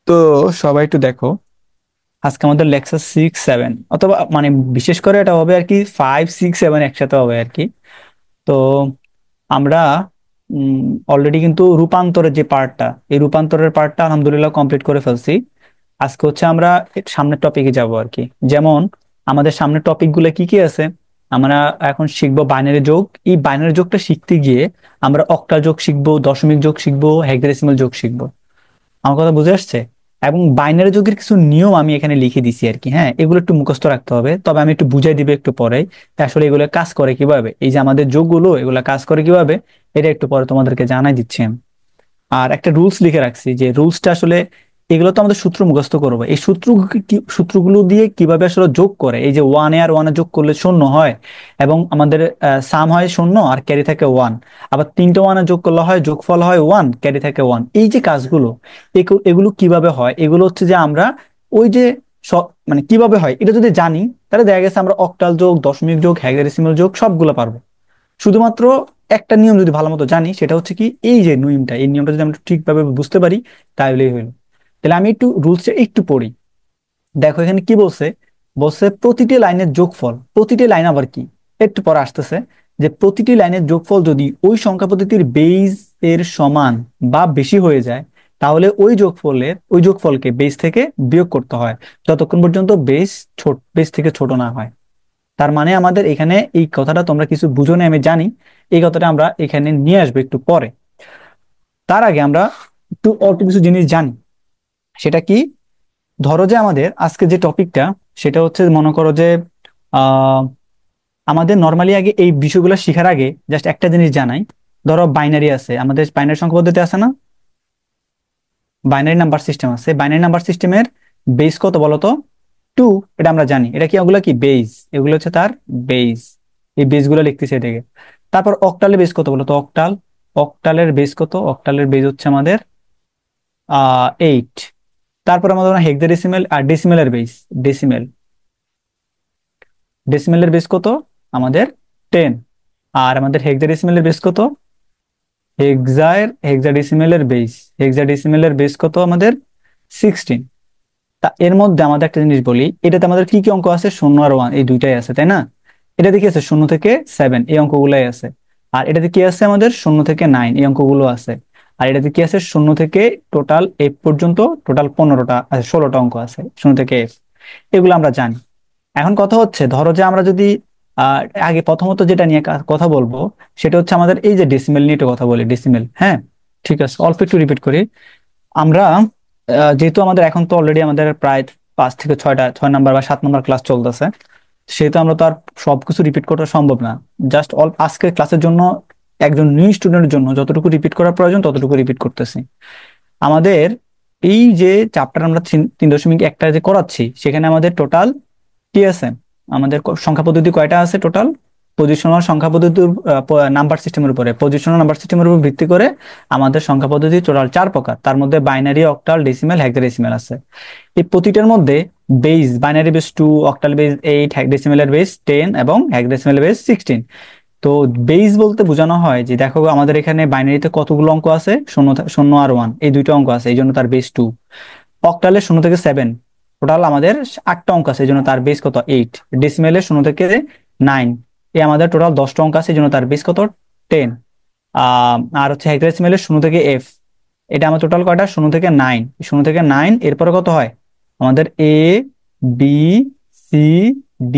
তো সবাই একটু দেখো, আজকে আমাদের লেকচার 6 7 অথবা মানে বিশেষ করে এটা হবে আর কি 5 6 7 একসাথে হবে আর কি। তো আমরা অলরেডি কিন্তু রূপান্তরের যে পার্টটা, এই রূপান্তরের পার্টটা আলহামদুলিল্লাহ কমপ্লিট করে ফেলছি। আজকে হচ্ছে আমরা সামনের টপিকে যাব আর কি। যেমন আমাদের সামনের টপিক গুলো কি কি আছে, আমরা এখন শিখবো বাইনারি যোগ। এই বাইনারি যোগটা শিখতে গিয়ে আমরা অক্টাল যোগ শিখবো, দশমিক যোগ শিখবো, হেক্সাডেসিমাল যোগ শিখবো। আমার কথা বুঝে আসছে? এবং বাইনারি যুগের কিছু নিয়ম আমি এখানে লিখে দিছি আর কি। হ্যাঁ, এগুলো একটু মুখস্থ রাখতে হবে, তবে আমি একটু বুঝাই দিবে একটু পরে আসলে এগুলো কাজ করে কিভাবে, এই যে আমাদের যোগগুলো এগুলো কাজ করে কিভাবে, এটা একটু পরে তোমাদেরকে জানাই দিচ্ছি আমি। আর একটা রুলস লিখে রাখছি, যে রুলসটা আসলে এগুলো তো আমাদের সূত্র মুখস্থ করবো, এই সূত্রগুলো দিয়ে কিভাবে আসলে যোগ করে, এই যে ওয়ান এ আর ওয়ানে যোগ করলে শূন্য হয়, এবং আমাদের সাম হয় শূন্য আর ক্যারি থাকে ওয়ান। আবার তিনটে ওয়ানে যোগ করলে হয় যোগফল হয় ওয়ান, ক্যারি থাকে ওয়ান। এই যে কাজগুলো, এগুলো কিভাবে হয়, এগুলো হচ্ছে যে আমরা ওই যে মানে কিভাবে হয় এটা যদি জানি, তাহলে দেখা গেছে আমরা অক্টাল যোগ, দশমিক যোগ, হেক্সাডেসিমাল যোগ সবগুলো পারবো। শুধুমাত্র একটা নিয়ম যদি ভালো মতো জানি, সেটা হচ্ছে কি, এই যে নিয়মটা, এই নিয়মটা যদি আমরা ঠিকভাবে বুঝতে পারি তাহলেই হইলো। তাহলে আমি একটু রুলসটা একটু পড়ি। দেখো এখানে কি বলছে, বলছে প্রতিটি লাইনের যোগফল, প্রতিটি লাইন আবার কি একটু পরে আসতেছে, যে প্রতিটি লাইনের যোগফল যদি ওই সংখ্যা পদ্ধতির বেজ এর সমান বা বেশি হয়ে যায়, তাহলে ওই যোগফলকে বেজ থেকে বিয়োগ করতে হয়, যতক্ষণ পর্যন্ত বেজ থেকে ছোট না হয়। তার মানে আমাদের এখানে এই কথাটা তোমরা কিছু বুঝো না আমি জানি, এই কথাটা আমরা এখানে নিয়ে আসবো একটু পরে। তার আগে আমরা একটু অল্প কিছু জিনিস জানি। সেটা কি, ধরো যে আমাদের আজকে যে টপিকটা, সেটা হচ্ছে মনে করো যে আহ আমাদের নর্মালি আগে এই বিষয়গুলো শেখার আগে জাস্ট একটা জিনিস জানাই। ধরো বাইনারি আছে, আমাদের বাইনারি সংখ্যা পদ্ধতি আছে না, বাইনারি নাম্বার সিস্টেম আছে। বাইনারি নাম্বার সিস্টেমের বেস কত বলতো? টু। এটা আমরা জানি, এটা কি ওগুলো কি বেস, এগুলো হচ্ছে তার বেস। এই বেস গুলো লিখতেছে এদিকে। তারপর অক্টালের বেস কত বলতো? অক্টালের বেস কত? অক্টালের বেস হচ্ছে আমাদের 8। তারপর আমাদের হেক্সাডেসিমেল আর ডেসিমেলের বেস, ডেসিমেল ডেসিমেলের বেস কত? আমাদের 10। আর আমাদের হেক্সাডেসিমেলের বেস কত? হেক্সাডেসিমেলের বেস, হেক্সাডেসিমেলের বেস কত আমাদের? 16। তা এর মধ্যে আমাদের একটা জিনিস বলি, এটাতে আমাদের কি কি অঙ্ক আছে? শূন্য আর ওয়ান, এই দুইটাই আছে, তাই না? এটাতে কি আছে? 0 থেকে 7, এই অঙ্কগুলাই আছে। আর এটাতে কি আছে আমাদের? 0 থেকে 9, এই অঙ্কগুলো আছে। আর এটাতে কি আছে? 0 থেকে টোটাল এফ পর্যন্ত, টোটাল 15টা, 16টা অঙ্ক আছে 0 থেকে F। এগুলো আমরা জানি। এখন কথা হচ্ছে, ধরো যে আমরা যদি আহ আগে প্রথমত যেটা নিয়ে কথা বলবো, সেটা হচ্ছে আমাদের এই যে ডেসিমেল নিয়ে একটু কথা বলি, ডেসিমেল। হ্যাঁ, ঠিক আছে, অল্প একটু রিপিট করি আমরা। যেহেতু আমাদের এখন তো অলরেডি আমাদের প্রায় 5 থেকে 6টা, 6 নাম্বার বা 7 নাম্বার ক্লাস চলতেছে, সেহেতু আমরা তো আর সবকিছু রিপিট করা সম্ভব না। জাস্ট আজকের ক্লাসের জন্য, একজন নিউ স্টুডেন্টের জন্য যতটুকু রিপিট করা প্রয়োজন ততটুকু রিপিট করতেছি। আমাদের এই যে চ্যাপ্টার আমরা 3.1টা যে করাচ্ছি, সেখানে আমাদের টোটাল কি আছে? আমাদের সংখ্যা পদ্ধতি কয়টা আছে টোটাল? পজিশনাল সংখ্যা পদ্ধতির নাম্বার সিস্টেমের উপরে, পজিশনাল নাম্বার সিস্টেমের উপর ভিত্তি করে আমাদের সংখ্যা পদ্ধতি টোটাল 4 প্রকার। তার মধ্যে বাইনারি, অক্টাল, ডেসিমেল, হেক্সাডেসিমেল আছে। এই প্রতিটার মধ্যে base, binary base 2, octal base 8, ডেসিমেলের বেস 10 এবং হেক্সাডেসিমেলের বেস 16। তো বেস বলতে বোঝানো হয় যে, দেখো আমাদের এখানে বাইনারিতে কতগুলো অঙ্ক আছে? শূন্য শূন্য আর ওয়ান, এই দুইটা অঙ্ক আছে, এই জন্য তার বেস 2। অক্টালে 0 থেকে 7, টোটাল আমাদের 8টা অঙ্ক আছে, এই জন্য তার বেস কত? 8। ডেসিমেলে 0 থেকে 9, এই আমাদের টোটাল 10টা অঙ্ক আছে, এই জন্য তার বেস কত? 10। আর হচ্ছে হেক্সাডেসিমেলে 0 থেকে F, এটা আমার টোটাল কয়টা? 0 থেকে 9, 0 থেকে 9 এরপরে কত হয়? আমাদের A B C D,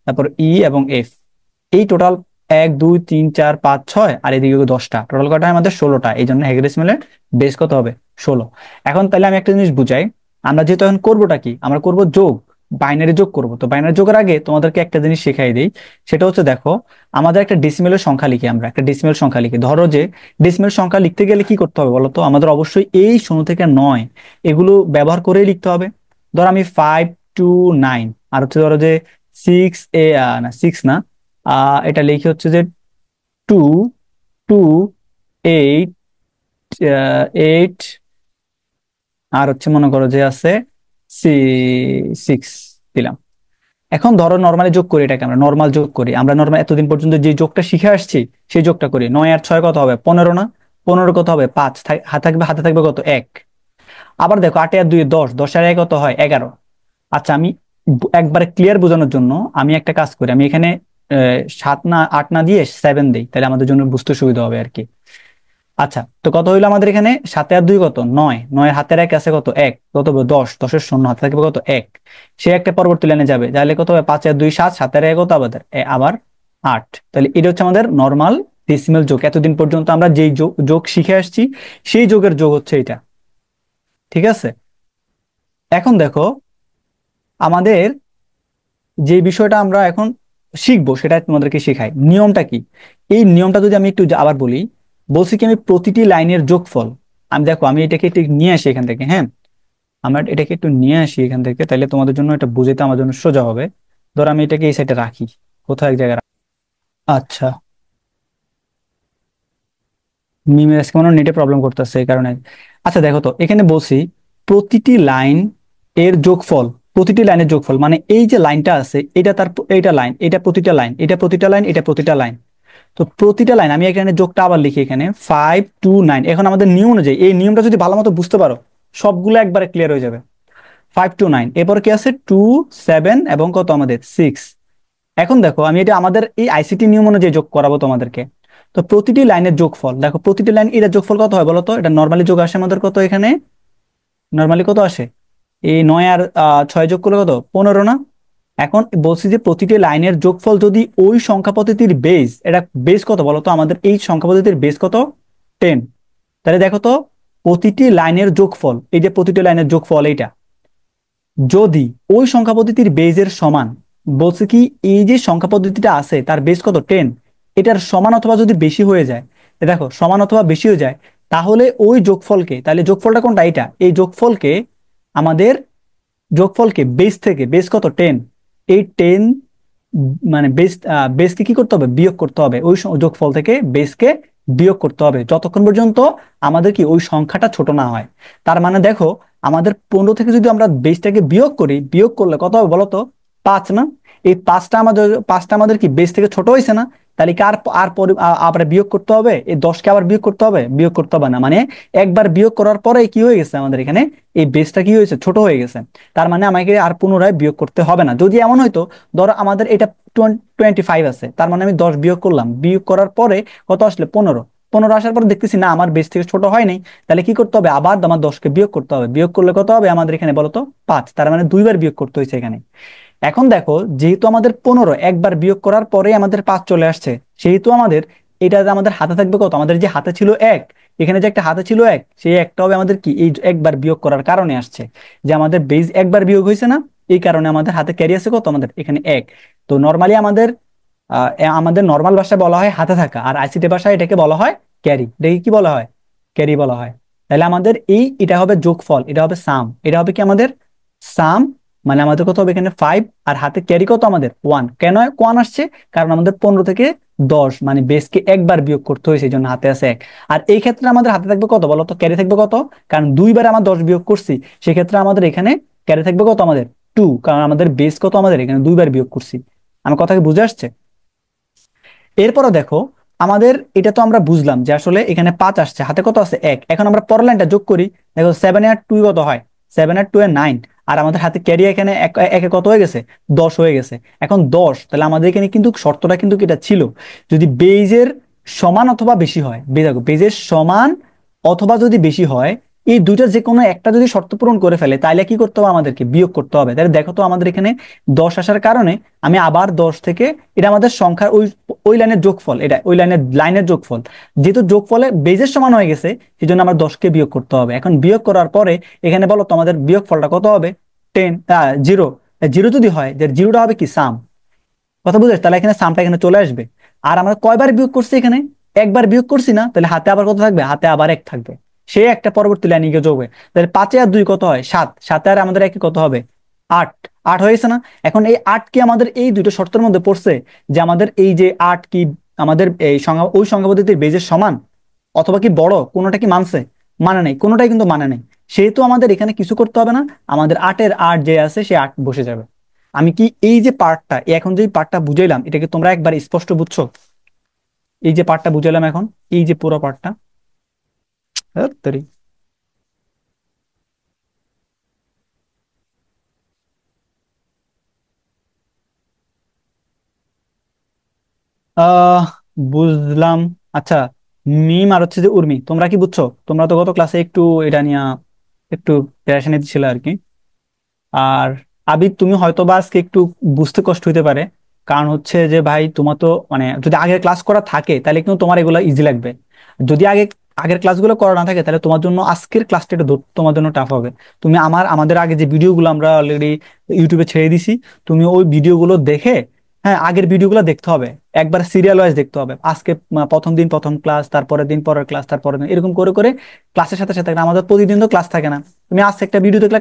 তারপর E এবং F। এই টোটাল 1 2 3 4 5 6, আর এদিকে 10টা, টোটাল কয়টা হয় আমাদের? 16টা। এই জন্য হেক্সাডেসিমেলের বেস কত হবে? 16। এখন তাহলে আমি একটা জিনিস বুঝাই, আমরা যেহেতু এখন করবোটা কি, আমরা করব যোগ, বাইনারি যোগ করব। তো বাইনারি যোগের আগে তোমাদেরকে একটা জিনিস শেখাই দিই। সেটা হচ্ছে, দেখো আমাদের একটা ডেসিমেলের সংখ্যা লিখি, আমরা একটা ডেসিমেল সংখ্যা লিখি। ধরো যে ডেসিমেল সংখ্যা লিখতে গেলে কি করতে হবে বলতো? আমাদের অবশ্যই এই 0 থেকে 9 এগুলো ব্যবহার করেই লিখতে হবে। ধরো আমি 5 to 9, আর হচ্ছে ধরো যে সিক্স এ না, সিক্স না, এটা লিখি হচ্ছে যে 2 2 8 8, আর হচ্ছে মনে করো যে আছে 6 দিলাম। এখন ধরো নর্মালি যোগ করি, এটাকে আমরা নর্মাল যোগ করি, আমরা নর্মাল এতদিন পর্যন্ত যে যোগটা শিখে আসছি সেই যোগটা করি। 9 আর 6 কত হবে? 15 না? 15 কত হবে? 5, হাতে থাকবে কত? 1। আবার দেখো 8 আর 2 10, 10 আর 1 কত হয় 11। আচ্ছা আমি একবারে ক্লিয়ার বোঝানোর জন্য আমি একটা কাজ করি, আমি এখানে 7 না 8 না দিয়ে 7 দেই, তাহলে আমাদের জন্য বুঝতে সুবিধা হবে আর কি। আচ্ছা তো কত হইলো আমাদের এখানে, 7 আর 2 কত 9, 9 হাতের 1 আছে কত 1, কত হবে 10, 10 এর শূন্য হাতে থাকবে কত 1। সে একটা পরবর্তী লাইনে যাবে, তাহলে কত হবে 5 আর 2 7, 7 আর 1 কত আবার আবার 8। তাহলে এটা হচ্ছে আমাদের নর্মাল ডেসিমেল যোগ। এতদিন পর্যন্ত আমরা যেই যোগ যোগ শিখে আসছি সেই যোগের যোগ হচ্ছে এটা। ঠিক আছে, এখন দেখো আমাদের যে বিষয়টা আমরা এখন শিখবো সেটা তোমাদেরকে শেখাই, নিয়মটা কি। এই নিয়মটা যদি আমি একটু আবার বলি, বলছি কি আমি প্রতিটি লাইনের যোগফল, আমি দেখো আমি এটাকে একটু নিয়ে আসি এখান থেকে, হ্যাঁ আমরা এটাকে একটু নিয়ে আসি এখান থেকে, তাহলে তোমাদের জন্য এটা বুঝতে আমার জন্য সোজা হবে। ধর আমি এটাকে এই সাইডে রাখি, কোথাও এক জায়গায় আচ্ছা মিমের আজকে মনে নেটে প্রবলেম করতেছে এই কারণে। আচ্ছা দেখো তো এখানে বলছি প্রতিটি লাইন এর যোগফল, প্রতিটি লাইনের যোগফল মানে এই যে লাইনটা আছে এটা তার এইটা লাইন, এটা প্রতিটা লাইন, এটা প্রতিটা লাইন, এটা প্রতিটা লাইন। তো প্রতিটা লাইন আমি এখানে যোগটা আবার লিখি এখানে 5 2 9। এখন আমাদের নিয়ম অনুযায়ী এই নিয়মটা যদি ভালো মতো বুঝতে পারো সবগুলো একবারে ক্লিয়ার হয়ে যাবে। 5 2 9, এরপর কি আছে 2 7 এবং কত আমাদের 6। এখন দেখো আমি এটা আমাদের এই আইসিটি নিয়ম অনুযায়ী যোগ করাবো তোমাদেরকে। তো প্রতিটি লাইনের যোগফল দেখো, প্রতিটি লাইন এটা যোগফল কত হয় বলো তো, এটা নর্মালি যোগ আসে আমাদের কত এখানে, নর্মালি কত আসে এই 9 আর 6 যোগ করলে কত 15 না। এখন বলছি যে প্রতিটি লাইনের যোগফল যদি ওই সংখ্যা পদ্ধতির বেস, এটা বেস কত বলতো আমাদের এই সংখ্যা পদ্ধতির বেস কত 10। তাহলে দেখো তো প্রতিটি লাইনের যোগফল, এই যে প্রতিটি লাইনের যোগফল এইটা যদি ওই সংখ্যা পদ্ধতির বেজের সমান, বলছে কি এই যে সংখ্যা পদ্ধতিটা আছে তার বেস কত 10, এটার সমান অথবা যদি বেশি হয়ে যায়, দেখো সমান অথবা বেশি হয়ে যায়, তাহলে ওই যোগফলকে, তাহলে যোগফলটা কোনটা এটা, এই যোগফলকে আমাদের যোগফলকে বেস থেকে, বেস কত 10, এই 10 মানে বেসকে কি করতে হবে বিয়োগ করতে হবে, ওই যোগফল থেকে বেসকে বিয়োগ করতে হবে যতক্ষণ পর্যন্ত আমাদের কি ওই সংখ্যাটা ছোট না হয়। তার মানে দেখো আমাদের 15 থেকে যদি আমরা বেসটাকে বিয়োগ করি, বিয়োগ করলে কত হবে বলতো 5 না। এই পাঁচটা আমাদের কি বেস থেকে ছোট হয়েছে না, তাহলে কি আর আর পরে আবার বিয়োগ করতে হবে, এই 10কে আবার বিয়োগ করতে হবে, বিয়োগ করতে হবে না, মানে একবার বিয়োগ করার পরে কি হয়ে গেছে আমাদের এখানে এই বেসটা কি হয়েছে ছোট হয়ে গেছে। তার মানে আমাকে আর পুনরায় বিয়োগ করতে হবে না। যদি এমন হয়তো ধরো আমাদের এটা 25 আছে, তার মানে আমি 10 বিয়োগ করলাম, বিয়োগ করার পরে কত আসলে 15, 15 আসার পর দেখতেছি না আমার বেস থেকে ছোট হয় নাই, তাহলে কি করতে হবে আবার আমার 10কে বিয়োগ করতে হবে, বিয়োগ করলে কত হবে আমাদের এখানে বলতো 5, তার মানে দুইবার বিয়োগ করতে হয়েছে এখানে। এখন দেখো যেহেতু আমাদের 15 একবার বিয়োগ করার পরে আমাদের 5 চলে আসছে, সেহেতু আমাদের এটা আমাদের হাতে থাকবে কত, আমাদের যে হাতে ছিল 1, এখানে যে একটা হাতে ছিল 1, সেই একটা হবে আমাদের কি এই একবার বিয়োগ করার কারণে আসছে, যে আমাদের বেজ একবার বিয়োগ হয়েছে না, এই কারণে আমাদের হাতে ক্যারি আছে কত আমাদের এখানে 1। তো নর্মালি আমাদের আমাদের নর্মাল ভাষায় বলা হয় হাতে থাকা, আর আইসিটি ভাষায় এটাকে বলা হয় ক্যারি, এটাকে কি বলা হয় ক্যারি বলা হয়। তাহলে আমাদের এই এটা হবে যোগফল, এটা হবে সাম, এটা হবে কি আমাদের সাম, মানে আমাদের কত হবে এখানে 5, আর হাতে ক্যারি কত আমাদের 1। কেন 1 আসছে, কারণ আমাদের 15 থেকে 10 মানে বেসকে একবার বিয়োগ করতে হয়েছে, এই জন্য হাতে আছে 1। আর এই ক্ষেত্রে আমাদের হাতে থাকবে কত বলো তো, ক্যারি থাকবে কত, কারণ দুইবার আমার 10 বিয়োগ করছি, সেক্ষেত্রে আমাদের এখানে ক্যারি থাকবে কত আমাদের 2, কারণ আমাদের বেস কত আমাদের এখানে দুইবার বিয়োগ করছি। আমার কথা কি বুঝে আসছে? এরপরও দেখো আমাদের এটা তো আমরা বুঝলাম যে আসলে এখানে 5 আসছে, হাতে কত আছে 1। এখন আমরা পরের লাইনটা যোগ করি, দেখো 7 আর 2 কত হয়, 7 আর 2 এর 9, আর আমাদের হাতে ক্যারি এখানে একে কত হয়ে গেছে 10 হয়ে গেছে। এখন 10, তাহলে আমাদের এখানে কিন্তু শর্তটা কিন্তু এটা ছিল যদি বেজের সমান অথবা বেশি হয়, দেখো বেজের সমান অথবা যদি বেশি হয়, এই দুইটা যে কোনো একটা যদি শর্ত পূরণ করে ফেলে তাহলে কি করতে হবে আমাদেরকে বিয়োগ করতে হবে। তাহলে দেখো তো আমাদের এখানে 10 আসার কারণে আমি আবার 10 থেকে, এটা আমাদের সংখ্যার ওই ওই লাইনের যোগফল, এটা ওই লাইনের যোগফল, যেহেতু যোগফলে বেজের সমান হয়ে গেছে সেই জন্য আমার 10কে বিয়োগ করতে হবে। এখন বিয়োগ করার পরে এখানে বলো তো আমাদের বিয়োগ ফলটা কত হবে 10, 0। জিরো যদি হয়, যে জিরোটা হবে কি সাম, কথা বুঝেছ, তাহলে এখানে সামটা এখানে চলে আসবে। আর আমরা কয়বার বিয়োগ করছি এখানে, একবার বিয়োগ করছি না, তাহলে হাতে আবার কত থাকবে, হাতে আবার 1 থাকবে, সে একটা পরবর্তী লাইনে গিয়ে যোগ হবে। তাহলে 5 আর 2 কত হয় 7, 7 আর আমাদের 1 কত হবে 8, 8 হয়েছে না। এখন এই 8 কি আমাদের এই দুটো শর্তের মধ্যে পড়ছে, যে আমাদের এই যে 8 কি আমাদের এই সংখ্যা ওই সংখ্যা পদ্ধতির বেজের সমান অথবা কি বড়, কোনোটা কি মানছে, মানে নাই, কোনোটাই কিন্তু মানে নাই। সেহেতু আমাদের এখানে কিছু করতে হবে না, আমাদের 8 এর 8 যে আছে সে 8 বসে যাবে। আমি কি এই যে পার্টটা এখন যে পার্টটা বুঝাইলাম এটাকে তোমরা একবার স্পষ্ট বুঝছো, এই যে পার্টটা বুঝাইলাম এখন, এই যে পুরো পার্টটা আহ বুঝলাম। আচ্ছা, মিম আর হচ্ছে যে উর্মি, তোমরা কি বুঝছো? তোমরা তো গত ক্লাসে একটু এটা নিয়ে একটু প্যারাশানিতে ছিল আর কি। আর আবিদ, তুমি হয়তো বা আজকে একটু বুঝতে কষ্ট হইতে পারে, কারণ হচ্ছে যে ভাই তোমার তো মানে যদি আগের ক্লাস করা থাকে তাহলে কিন্তু তোমার এগুলো ইজি লাগবে। যদি আগের ক্লাসগুলো করা না থাকে তাহলে তোমার জন্য আজকের ক্লাসটা একটু তোমার জন্য টাফ হবে। তুমি আমাদের আগে যে ভিডিওগুলো আমরা অলরেডি ইউটিউবে ছেড়ে দিছি, তুমি ওই ভিডিওগুলো দেখে, হ্যাঁ আগের ভিডিওগুলো দেখতে হবে, একবার সিরিয়াল ওয়াইজ দেখতে হবে। আজকে প্রথম দিন প্রথম ক্লাস, তারপরের দিন পরের ক্লাস, তারপরের দিন এরকম করে করে ক্লাসের সাথে সাথে, আমাদের প্রতিদিন তো ক্লাস থাকে না। তুমি আজ একটা ভিডিও দেখলে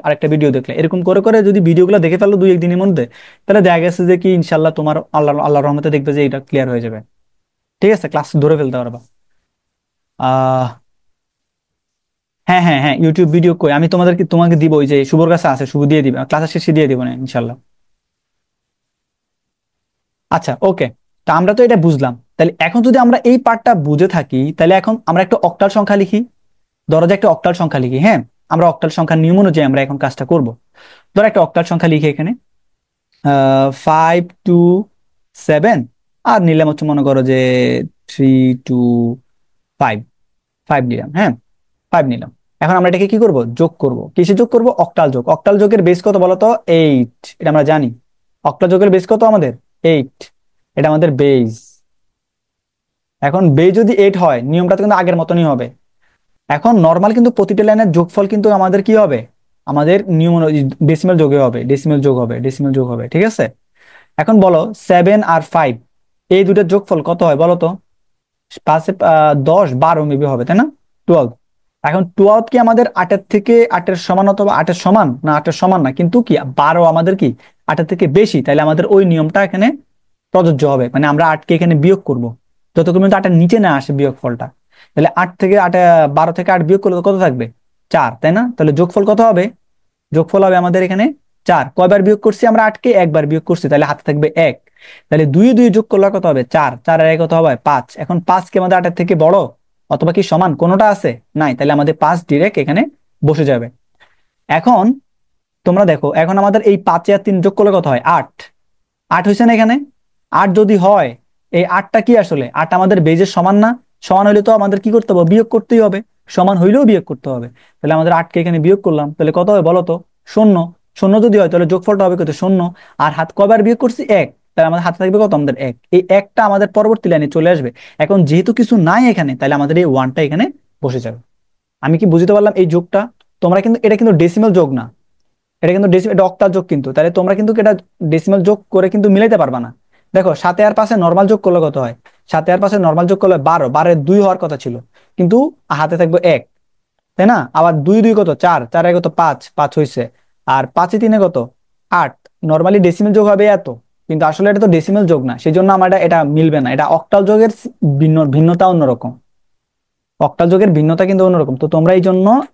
আরেকটা ভিডিও দেখলে, এরকম করে করে যদি ভিডিওগুলো দেখে ফেলো দুই একদিনের মধ্যে, তাহলে দেখা গেছে যে কি ইনশাল্লাহ তোমার আল্লাহর রহমতে দেখবে যে এটা ক্লিয়ার হয়ে যাবে। ঠিক আছে, ক্লাস ধরে ফেলতে পারবা। আহ হ্যাঁ হ্যাঁ হ্যাঁ, ইউটিউব ভিডিও কই, আমি তোমাকে দিব, ওই যে শুভর কাছে আছে, শুভ দিয়ে দিবে, ক্লাসের শেষে দিয়ে দিব না ইনশাল্লাহ। আচ্ছা ওকে। তা আমরা তো এটা বুঝলাম, তাহলে এখন যদি আমরা এই পার্টটা বুঝে থাকি, তাহলে এখন আমরা একটা অক্টাল সংখ্যা লিখি। ধরো যে একটা অক্টাল সংখ্যা লিখি, হ্যাঁ। আমরা অক্টাল সংখ্যার নিয়ম অনুযায়ী আমরা এখন কাজটা করব। ধরো একটা অক্টাল সংখ্যা লিখে এখানে 5 2 7, আর নিলাম হচ্ছে মনে করো যে 3 2 5, 5 নিলাম, হ্যাঁ। 5 নিলাম। এখন আমরা এটাকে কি করব, যোগ করব। কিসে যোগ করব? অক্টাল যোগ। অক্টাল যোগের বেস কত বলো তো? 8, এটা আমরা জানি। অক্টাল যোগের বেস কত আমাদের? 8, এটা আমাদের বেস। এখন বেস যদি 8 হয়, নিয়মটা তো কিন্তু আগের মতনই হবে। এখন নর্মাল কিন্তু প্রতিটা লাইনের যোগফল কিন্তু আমাদের কি হবে? আমাদের নিয়ম অনুযায়ী ডেসিমেল যোগে হবে, ডেসিমেল যোগ হবে, ডেসিমেল যোগ হবে, ঠিক আছে। এখন বলো 7 আর 5, এই দুটার যোগফল কত হয় বলো তো? 10 12 মেবি হবে, তাই না? 12। এখন 12 কি আমাদের 8-এর সমান, অথবা 8-এর সমান না? 8-এর সমান না, কিন্তু কি 12 আমাদের কি 8-এর থেকে বেশি, তাইলে আমাদের ওই নিয়মটা এখানে প্রযোজ্য হবে, মানে আমরা 8কে এখানে বিয়োগ করব যতক্ষণ পর্যন্ত 8-এর নিচে না আসে বিয়োগ ফলটা। তাহলে 12 থেকে 8 বিয়োগ করলে কত থাকবে? 4, তাই না? তাহলে যোগফল কত হবে? যোগফল হবে আমাদের এখানে 4। কয়বার বিয়োগ করছি আমরা 8-কে? একবার বিয়োগ করছি, তাহলে হাতে থাকবে 1। তাহলে 2 2 যোগ করলে কত হবে? 4। 4 আর 1 কত হবে? 5। এখন 5 কি আমাদের 8-এর থেকে বড় অথবা কি সমান? কোনোটা আছে? নাই, তাহলে আমাদের 5 ডিরেক্ট এখানে বসে যাবে। এখন তোমরা দেখো, এখন আমাদের এই 5 আর 3 যোগ করলে কত হয়? 8। 8 হয়েছে না এখানে? 8 যদি হয়, এই 8টা কি আসলে 8 আমাদের বেজের সমান না? সমান হইলে তো আমাদের কি করতে হবে? বিয়োগ করতেই হবে। সমান হইলেও বিয়োগ করতে হবে। তাহলে আমাদের 8কে এখানে বিয়োগ করলাম, তাহলে কত হবে বলো তো? 0। 0 যদি হয় তাহলে যোগফলটা হবে কত? 0। আর হাত কয়বার বিয়োগ করছি? 1। তাহলে আমাদের হাতে থাকবে কত? আমাদের 1। এই একটা আমাদের পরবর্তী লাইনে চলে আসবে। এখন যেহেতু কিছু নাই এখানে, তাহলে আমাদের এই ওয়ানটা এখানে বসে যাবে। আমি কি বুঝতে পারলাম এই যোগটা? তোমরা কিন্তু এটা কিন্তু ডেসিমাল যোগ না, এটা কিন্তু এটা অক্টাল যোগ কিন্তু। তাহলে তোমরা কিন্তু এটা ডেসিমাল যোগ করে কিন্তু মিলাইতে পারবা না। দেখো 7 আর 5 নর্মাল যোগ করলে কত হয়? 7 আর 5 নর্মাল যোগ করলে 12, 12 2 হওয়ার কথা ছিল, কিন্তু হাতে থাকবে 1, তাই না? আবার 2 2 কত? 4, 4 কত? 5, 5 হয়েছে। আর 5 3 কত? 8। নর্মালি ডেসিমাল যোগ হবে এত, কিন্তু আসলে এটা তো ডেসিমাল যোগ না, সেই জন্য আমার এটা মিলবে না। এটা অক্টাল যোগের ভিন্নতা অন্যরকম। অক্টাল যোগের ভিন্নতা কিন্তু অন্যরকম। তো তোমরা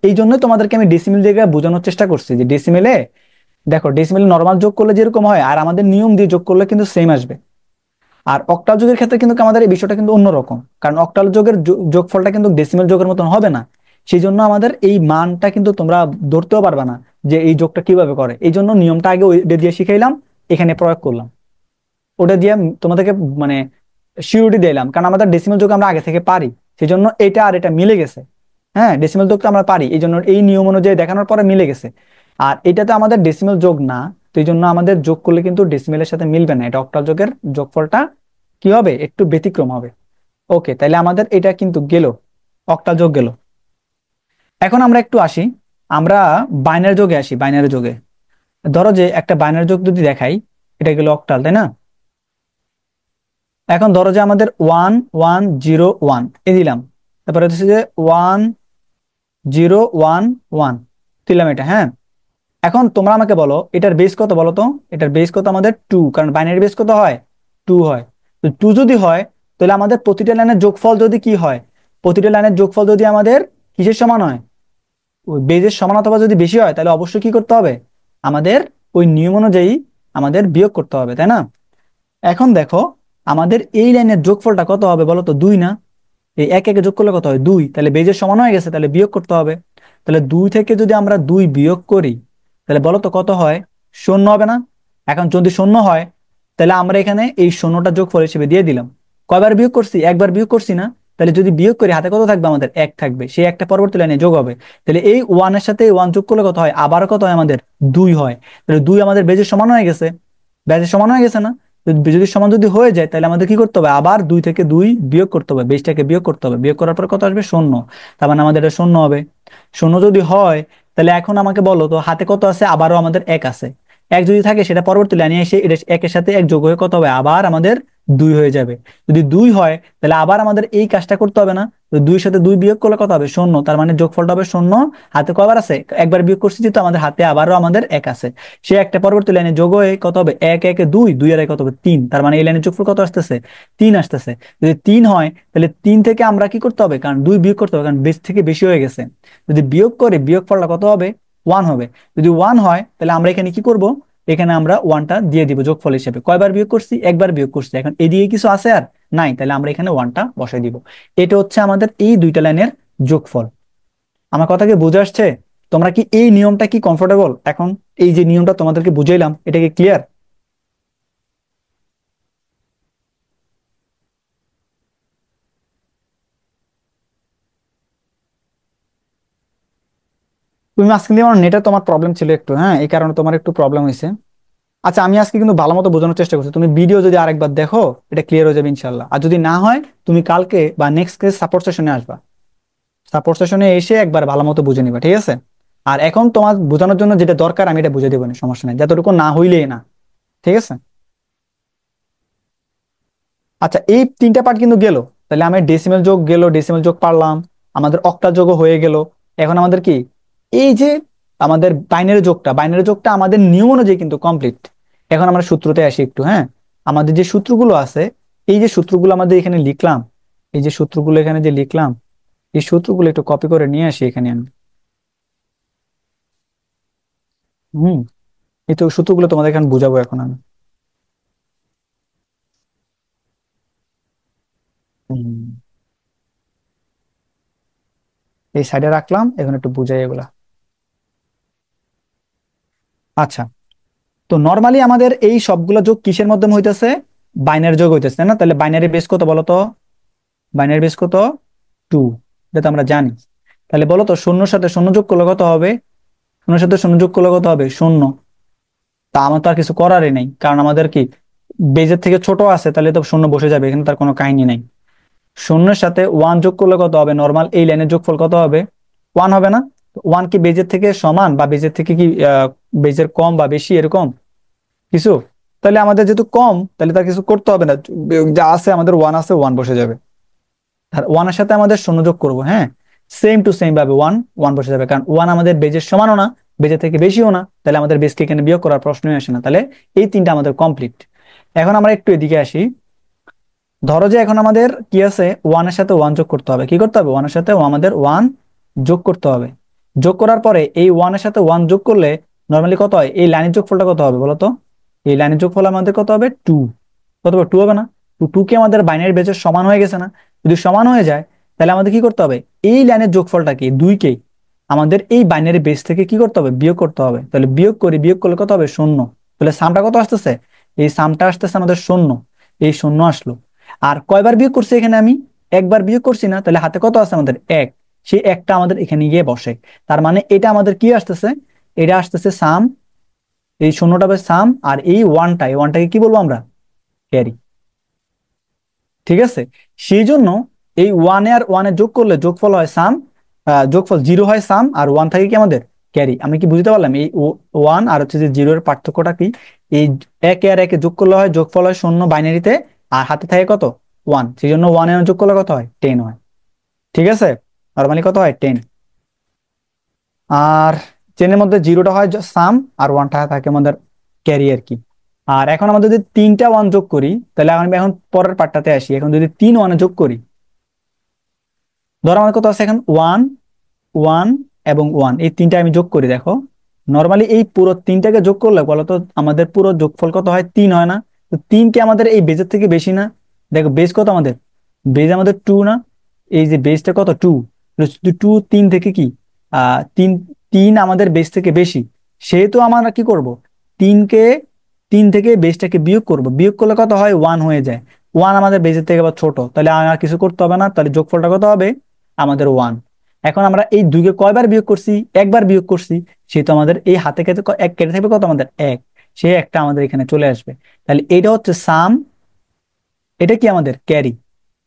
এই জন্যই তোমাদেরকে আমি ডেসিমেল জায়গায় বোঝানোর চেষ্টা করছি যে ডেসিমেলে, দেখো ডেসিমেল নর্মাল যোগ করলে যেরকম হয়, আর আমাদের নিয়ম দিয়ে যোগ করলে কিন্তু সেম আসবে। আর অক্টাল যোগের ক্ষেত্রে কিন্তু আমাদের এই বিষয়টা কিন্তু অন্যরকম, কারণ অক্টাল যোগের যোগফলটা কিন্তু ডেসিমেল যোগের মতন হবে না। সেই জন্য আমাদের এই মানটা কিন্তু তোমরা ধরতেও পারবে না যে এই যোগটা কিভাবে করে। এই জন্য নিয়মটা আগে ওইটা দিয়ে শিখাইলাম, এখানে প্রয়োগ করলাম, ওটা দিয়ে তোমাদেরকে মানে সিউরিটি দিলাম, কারণ আমাদের ডেসিমেল যোগ আমরা আগে থেকে পারি। সেই জন্য এটা আর এটা মিলে গেছে। হ্যাঁ, ডেসিমেল যোগটা আমরা পারি, এই জন্য এই নিয়ম অনুযায়ী দেখানোর পরে মিলে গেছে। আর এটাতে আমাদের ডেসিমেল যোগ না, তো এই জন্য আমাদের যোগ করলে কিন্তু ডেসিমেলের সাথে মিলবে না। এটা অক্টাল যোগের যোগফলটা কি হবে? একটু ব্যতিক্রম হবে। ওকে, তাহলে আমাদের এটা কিন্তু গেল, অক্টাল যোগ গেল। এখন আমরা একটু আসি, আমরা বাইনারি যোগে আসি। বাইনারি যোগে ধরো যে একটা বাইনারি যোগ যদি দেখাই, এটা গেল অক্টাল, তাই না? এখন ধরো যে আমাদের 1 1 0 1 এ দিলাম, তারপরে হচ্ছে যে 1 0 1 1 দিলাম এটা, হ্যাঁ। এখন তোমরা আমাকে বলো এটার বেস কত বলো তো? এটার বেস কত আমাদের? 2, কারণ বাইনারি বেস কত হয়? 2 হয়। তো 2 যদি হয়, তাহলে আমাদের প্রতিটা লাইনের যোগফল যদি কি হয়? প্রতিটা লাইনের যোগফল যদি আমাদের কিসের সমান হয়? ওই বেজের সমান অথবা যদি বেশি হয়, তাহলে অবশ্যই কি করতে হবে? আমাদের ওই নিয়ম অনুযায়ী আমাদের বিয়োগ করতে হবে, তাই না? এখন দেখো, আমাদের এই লাইনের যোগফলটা কত হবে বলো তো? 2 না? এই এক একে যোগ করলে কত হয়? 2। তাহলে বেজের সমান হয়ে গেছে, তাহলে বিয়োগ করতে হবে। তাহলে 2 থেকে যদি আমরা 2 বিয়োগ করি, তাহলে বলো তো কত হয়? 0 হবে না? এখন যদি 0 হয়, তাহলে আমরা এখানে এই শূন্যটা যোগফল হিসেবে দিয়ে দিলাম। কয়বার বিয়োগ করছি? একবার বিয়োগ করছি না? তাহলে যদি বিয়োগ করি হাতে কত থাকবে? আমাদের এক থাকবে, সেই একটা পরবর্তী লাইনে যোগ হবে। তাহলে এই ওয়ানের সাথে ওয়ান যোগ করলে কত হয়? আবার কত হয়? আমাদের দুই হয়। তাহলে দুই আমাদের বেজের সমান হয়ে গেছে। বেজের সমান হয়ে গেছে না? যদি সমান যদি হয়ে যায় তাহলে আমাদের কি করতে হবে? আবার দুই থেকে দুই বিয়োগ করতে হবে, বেজটাকে বিয়োগ করতে হবে। বিয়োগ করার পর কত আসবে? শূন্য। তার মানে আমাদের এটা শূন্য হবে। শূন্য যদি হয় তাহলে এখন আমাকে বলো তো হাতে কত আছে? আবারও আমাদের এক আছে। এক যদি থাকে সেটা পরবর্তী লাইনে এসে এটা একের সাথে এক যোগ হয়ে কত হবে? আবার আমাদের দুই হয়ে যাবে। যদি দুই হয় তাহলে আবার আমাদের এই কাজটা করতে হবে না? তো দুইয়ের সাথে দুই বিয়োগ করলে কত হবে? শূন্য। তার মানে যোগফলটা হবে শূন্য। হাতে কয়বার আছে? একবার বিয়োগ করছি, যেহেতু আমাদের হাতে আবারও আমাদের এক আছে। সে একটা পরবর্তী লাইনে যোগ হয়ে কত হবে? এক একে দুই, দুই আর এক কত হবে? তিন। তার মানে এই লাইনের যোগফল কত আসতেছে? তিন আসতেছে। যদি তিন হয় তাহলে তিন থেকে আমরা কি করতে হবে? কারণ দুই বিয়োগ করতে হবে, কারণ বেশ থেকে বেশি হয়ে গেছে। যদি বিয়োগ করে বিয়োগফলটা কত হবে? ওয়ান হবে। যদি ওয়ান হয় তাহলে আমরা এখানে কি করব? এখানে আমরা ওয়ানটা দিয়ে দিব যোগফল হিসেবে। কয়বার বিয়োগ করছি? একবার বিয়োগ করছি। এখন এদিকে কিছু আছে আর নাই, তাহলে আমরা এখানে ওয়ানটা বসাই দিব। এটা হচ্ছে আমাদের এই দুইটা লাইনের যোগফল। আমার কথা কি বুঝে আসছে? তোমরা কি এই নিয়মটা কি কমফোর্টেবল এখন? এই যে নিয়মটা তোমাদেরকে বুঝাইলাম, এটা কি ক্লিয়ার? তুমি আজকে দিয়ে আমার নেটে তোমার প্রবলেম ছিল একটু, হ্যাঁ, এই কারণে তোমার একটু প্রবলেম হয়েছে। আচ্ছা, আমি আজকে কিন্তু ভালো মতো বোঝানোর চেষ্টা করছি। তুমি ভিডিও যদি আরেকবার দেখো এটা ক্লিয়ার হয়ে যাবে ইনশাল্লাহ। আর যদি না হয় তুমি কালকে বা নেক্সট ক্লাস সাপোর্ট সেশনে আসবা। সাপোর্ট সেশনে এসে একবার ভালো মতো বুঝে নিবা, ঠিক আছে? আর এখন তোমার বোঝানোর জন্য যেটা দরকার আমি এটা বুঝে দেবো না, সমস্যা নেই, যতটুকু না হইলেই না। ঠিক আছে। আচ্ছা, এই তিনটা পার্ট কিন্তু গেল। তাহলে আমি ডেসিমেল যোগ গেল, ডেসিমেল যোগ পারলাম। আমাদের অক্টা যোগও হয়ে গেল। এখন আমাদের কি এই যে আমাদের বাইনারি যোগটা আমাদের নিয়ম অনুযায়ী কিন্তু কমপ্লিট। এখন আমরা সূত্রতে আসি একটু, হ্যাঁ। আমাদের যে সূত্রগুলো আছে, এই যে সূত্রগুলো আমাদের এখানে লিখলাম, এই যে সূত্রগুলো এখানে যে লিখলাম, এই সূত্রগুলো একটু কপি করে নিয়ে আসি এখানে আমি। হুম। এই তো সূত্রগুলো তোমাদের এখানে বুঝাবো এখন আমি। হুম। এই সাইডে রাখলাম, এখন একটু বুঝাই এগুলা। আচ্ছা, তো নর্মালি আমাদের এই সবগুলো যোগ কিসের মাধ্যমে হইতেছে? বাইনারি যোগ হইতেছে, তাই না? তাহলে বাইনারি বেস কত বলো তো? বাইনারি বেস কত? টু। এটা তো আমরা জানি। তাহলে বলো তো শূন্যর সাথে শূন্য যোগ করলে কত হবে? শূন্যের সাথে শূন্য যোগ করলে কত হবে? শূন্য। তা আমার তো আর কিছু করারই নাই, কারণ আমাদের কি বেজের থেকে ছোট আছে, তাহলে তো শূন্য বসে যাবে, এখানে তার কোনো কাহিনী নাই। শূন্যের সাথে ওয়ান যোগ করলে কত হবে? নর্মাল এই লাইনের যোগফল কত হবে? ওয়ান হবে না? ওয়ান কি বেজের থেকে সমান, বা বেজের থেকে কি বেজের কম বা বেশি এরকম কিছু? তাহলে আমাদের যেহেতু কম, তাহলে তার কিছু করতে হবে না। যা আছে আমাদের ওয়ান আছে, ওয়ান বসে যাবে। আর ওয়ানের সাথে আমাদের শূন্য যোগ করবো, হ্যাঁ। সেম টু সেম ভাবে ওয়ান ওয়ান বসে যাবে, কারণ ওয়ান আমাদের বেজের সমানও না, বেজের থেকে বেশিও না। তাহলে আমাদের বেজকে এখানে বিয়োগ করার প্রশ্নই আসে না। তাহলে এই তিনটা আমাদের কমপ্লিট। এখন আমরা একটু এদিকে আসি। ধরো যে এখন আমাদের কি আছে? ওয়ানের সাথে ওয়ান যোগ করতে হবে। কি করতে হবে? ওয়ানের সাথে আমাদের ওয়ান যোগ করতে হবে। যোগ করার পরে এই ওয়ানের সাথে ওয়ান যোগ করলে নর্মালি কত হয়? এই লাইনের যোগফলটা কত হবে বলতো? এই লাইনের যোগফল আমাদের কত হবে? টু। কত হবে? টু হবে না? টু টু কি আমাদের বাইনারি বেজের সমান হয়ে গেছে না? যদি সমান হয়ে যায় তাহলে আমাদের কি করতে হবে? এই লাইনের যোগফলটা কি দুইকে আমাদের এই বাইনারি বেস থেকে কি করতে হবে? বিয়োগ করতে হবে। তাহলে বিয়োগ করি, বিয়োগ করলে কত হবে? শূন্য। তাহলে সামটা কত আসতেছে? এই সামটা আসতেছে আমাদের শূন্য। এই শূন্য আসলো। আর কয়বার বিয়োগ করছি এখানে আমি? একবার বিয়োগ করছি না? তাহলে হাতে কত আছে আমাদের? এক। সেই একটা আমাদের এখানে গিয়ে বসে। তার মানে এটা আমাদের কি আসতেছে? এটা আসতেছে সাম। এই শূন্যটা হবে সাম, আর এই ওয়ানটা, এই ওয়ানটাকে কি বলবো আমরা? ক্যারি। ঠিক আছে। সেই জন্য এই ওয়ানে আর ওয়ানে যোগ করলে যোগফল হয় সাম। যোগফল জিরো হয় সাম, আর ওয়ান থাকে কি আমাদের? ক্যারি। আমি কি বুঝতে পারলাম এই ওয়ান আর হচ্ছে যে জিরো এর পার্থক্যটা কি? এই একে আর একে যোগ করলে হয় যোগফল হয় শূন্য বাইনারিতে, আর হাতে থাকে কত? ওয়ান। সেই জন্য ওয়ানে যোগ করলে কত হয়? টেন হয়। ঠিক আছে। নর্মালি কত হয়? টেন। আর চেনের মধ্যে জিরোটা হয় সাম, আর ওয়ানটা থাকে আমাদের ক্যারি আর কি। আর এখন আমাদের যদি তিনটা ওয়ান যোগ করি, তাহলে আমি এখন পরের পার্টটাতে আসি। এখন যদি তিন ওয়ানে যোগ করি, ধরো আমার কত আছে এখন? ওয়ান, ওয়ান এবং ওয়ান, এই তিনটা আমি যোগ করি। দেখো নর্মালি এই পুরো তিনটাকে যোগ করলে বলতো আমাদের পুরো যোগফল কত হয়? তিন হয় না? তো তিন কি আমাদের এই বেজের থেকে বেশি না? দেখো বেজ কত আমাদের? বেজ আমাদের টু না? এই যে বেজটা কত? টু। টু তিন থেকে কি তিন, তিন আমাদের বেজ থেকে বেশি। সেহেতু আমরা কি করব? তিনকে তিন থেকে বেসটাকে বিয়োগ করব, বিয়োগ করলে কত হয়, ওয়ান হয়ে যায়। ওয়ান আমাদের বেজের থেকে আবার ছোট, তাহলে আর কিছু করতে হবে না, তাহলে যোগফলটা কত হবে আমাদের ওয়ান। এখন আমরা এই দুইকে কয়বার বিয়োগ করছি, একবার বিয়োগ করছি, সেহেতু আমাদের এই হাতে কেটে এক কেটে থাকবে কত আমাদের এক, সে একটা আমাদের এখানে চলে আসবে। তাহলে এটা হচ্ছে সাম, এটা কি আমাদের ক্যারি।